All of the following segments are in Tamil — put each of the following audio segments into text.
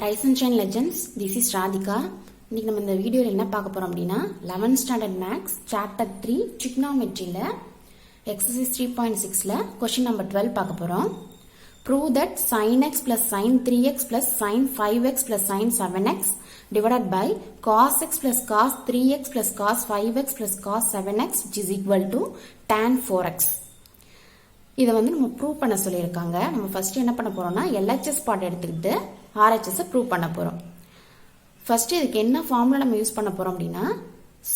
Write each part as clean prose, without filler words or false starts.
Rise and Shine Legends, this is Radhika. இன்னைக்கு நம்ம இந்த வீடியோல என்ன பார்க்க போறோம் அப்படினா 11th standard maths chapter 3 trigonometryல exercise 3.6ல question number 12 பார்க்க போறோம். Prove that sin x plus sin 3x plus sin 5x plus sin 7x divided by cos x plus cos 3x plus cos 5x plus cos 7x which is equal to tan 4x. இதை நம்ம ப்ரூவ் பண்ண சொல்லியிருக்காங்க. நம்ம ஃபர்ஸ்ட் என்ன பண்ண போறோம்னா LHS பார்ட் எடுத்துக்கிட்டு RHS ப்ரூவ் பண்ண போறோம். ஃபர்ஸ்ட் இதுக்கு என்ன ஃபார்முலா நம்ம யூஸ் பண்ண போறோம் அப்படினா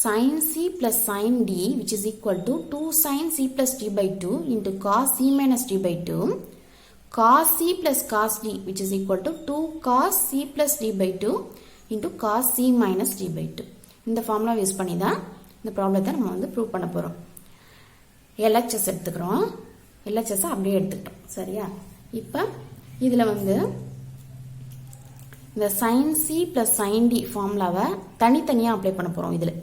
sin c plus sin d which is equal to 2 sin c plus d by 2 into cos c minus d by 2 cos c plus cos d which is equal to 2 cos c plus d by 2 into cos c minus d by 2. இந்த ஃபார்முலா யூஸ் பண்ணி தான் இந்த ப்ராப்ளத்தை நம்ம ப்ரூவ் பண்ண போறோம். LHS எடுத்துக்கிறோம். LHS அப்படியே எடுத்துக்கிட்டோம். சரியா? இப்போ இதுல இந்த sin c plus sin d ஃபார்முலாவை தனித்தனியா அப்ளை பண்ண போறோம். இதுல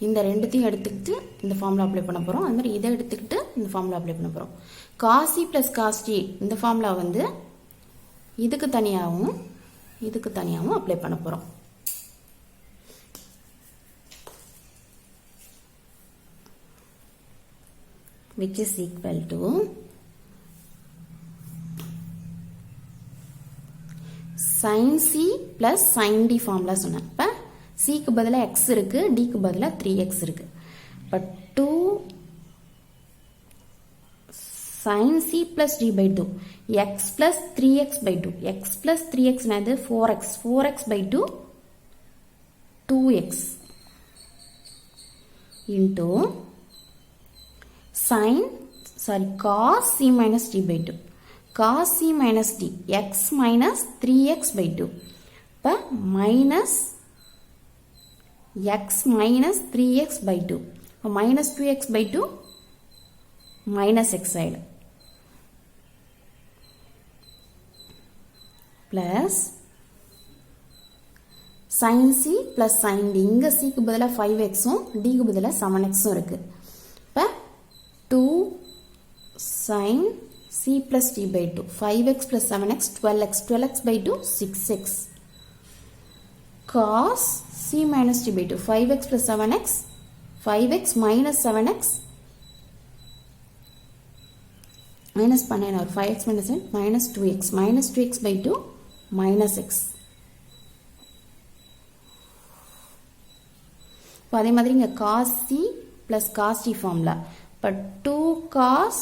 இந்த ரெண்டுத்தையும் எடுத்துக்கிட்டு இந்த ஃபார்முலா அப்ளை பண்ண போறோம். அதே மாதிரி இதை எடுத்துக்கிட்டு இந்த ஃபார்முலா அப்ளை பண்ண போறோம். cos c plus cos d இந்த ஃபார்முலா இதுக்கு தனியாவும் அப்ளை பண்ண போறோம். which is equal to sin c plus sin d formula சொன்னேன். இப்ப c க்கு பதிலா x இருக்கு, d க்கு பதிலா 3x இருக்கு. இப்ப 2 sin c plus d by 2 x plus 3x by 2 x plus 3x என்னது 4x by 2 2x into cos c minus d by 2 cos c minus d x minus 3x by 2 இப்ப minus x minus 3x by 2 minus 2x by 2 minus x side plus sin c plus sin d இங்க c க்கு பதிலா 5x d க்கு பதிலா 7x இருக்கு. இப்ப 2 sin c plus d by 2 5x plus 7x 12x by 2 6x cos c minus d by 2 5x plus 7x 5x minus 7x minus 5x minus 7 minus 2x by 2 minus x. அதே மாதிரி இங்க cos c plus cos d formula but 2 cos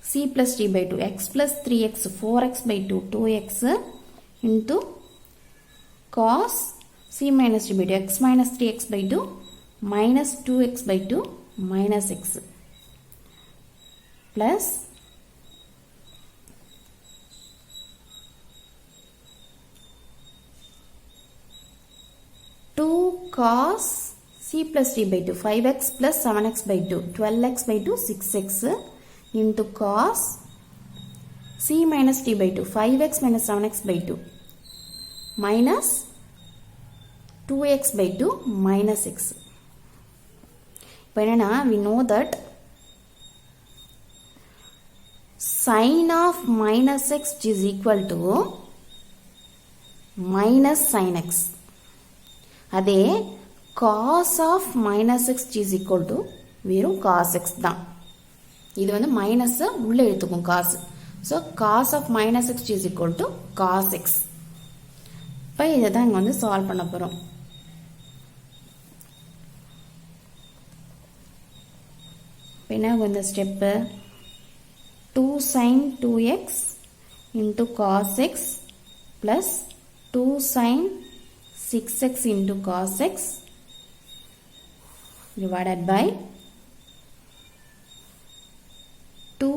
c plus d by 2 x plus 3x 4x by 2 2x into cos c minus d by 2 x minus 3x by 2 minus 2x by 2 minus x plus 2 cos c plus d by 2 5x plus 7x by 2 12x by 2 6x into cos c minus d by 2 5x minus 7x by 2 minus 2x by 2 minus x. we know that sin of minus x is equal to minus sin x. அதே cos of minus x is equal to வெறும் cos x தான். இது மைனஸ் உள்ள எடுத்துக்கும் cos. so cos of minus x is equal to cos x. இப்போ இதை தான் இங்க சால்வ் பண்ண போறோம். இப்போ என்ன இந்த step 2 sin 2x into cos x plus 2 sin 6x into cos x divided by 2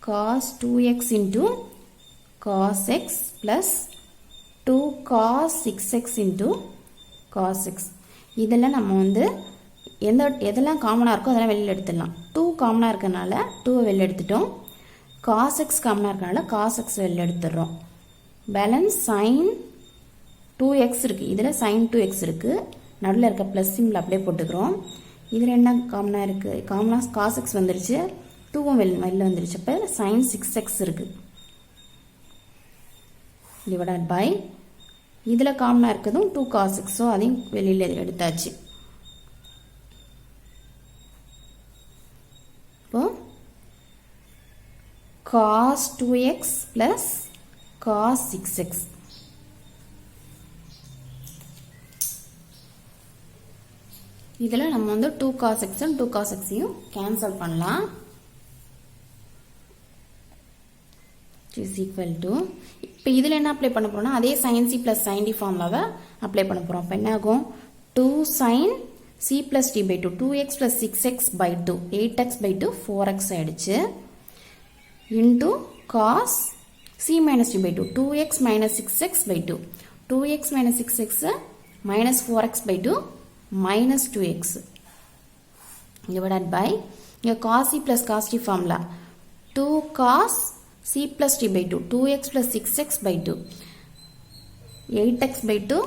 cos 2x into cos x plus 2 cos 6x into cos x. இதெல்லாம் நம்ம எதெல்லாம் காமனா இருக்கோ அதெல்லாம் வெளியில எடுத்துடலாம். 2 காமனா இருக்கனால 2 வெளியில எடுத்துட்டோம். cos x காமனா இருக்கனால cos x வெளியில எடுத்துறோம். பேலன்ஸ் sin 2x இருக்கு. இதுல sin 2x இருக்கு. நடுவுல இருக்க பிளஸ் சிம்பல் அப்படியே போட்டுக்கிறோம். இதுல என்ன காமனா இருக்கு? காமனா cos x வந்துருச்சு. 2 வெளியில வந்துருச்சு. அப்ப sin 6x இருக்கு. டிவைடட் பை இதில் காமனாக இருக்கிறதும் 2 cos x. ஸோ அதையும் வெளியில் எடுத்தாச்சு. இப்போ cos 2x plus cos 6x. இதில் நம்ம வந்து 2 cos x and 2 cos x cancel பண்ணலாம். is equal to இப்போ இதில் என்ன அப்ளை பண்ண போகிறோம்னா அதே sin c plus sin d ஃபார்முலாவை அப்ளை பண்ண போகிறோம். இப்போ என்ன ஆகும் 2 sin c plus d by 2 2x plus 6x by 2 8x by 2 4x ஆயிடுச்சு into cos c minus d by 2 2x minus 6x by 2 2x minus 6x minus 4x by 2 minus 2x divided by இங்கே cos c plus cos d formula 2 cos c plus d by 2 2x plus 6x by 2 8x by 2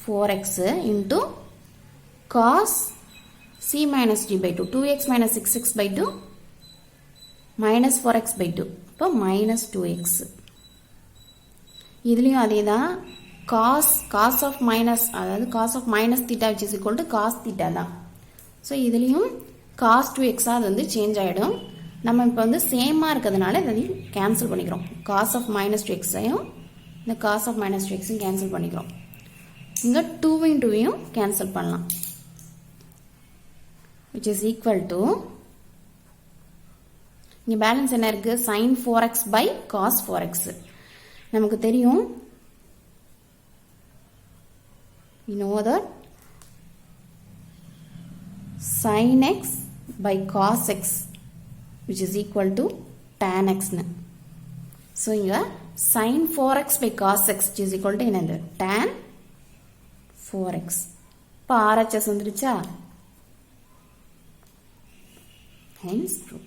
4x into cos c minus d by 2 2x minus 6x by 2 minus 4x by 2 இப்போ minus 2x. இதுலேயும் அதே தான் cos of minus அதாவது cos of minus theta which is equal to cos theta தான். ஸோ இதுலேயும் cos 2x அது வந்து சேஞ்ச் ஆகிடும். நம்ம இப்போ வந்து சேமாக இருக்கிறதுனால இதையும் கேன்சல் பண்ணிக்கிறோம். cos of minus 2x-ஐயும் இந்த cos of minus 2x-ஐயும் கேன்சல் பண்ணிக்கிறோம். இங்கே 2-வையும் 2-வையும் கேன்சல் பண்ணலாம். which is equal to இங்கே பேலன்ஸ் என்ன இருக்குது sin 4x by cos 4x. நமக்கு தெரியும் you know that sin x by cos x which is equal to tan x. So here sin 4x by cos x which is equal to another tan 4x. இப்போ RHS வந்துருச்சா? Hence true.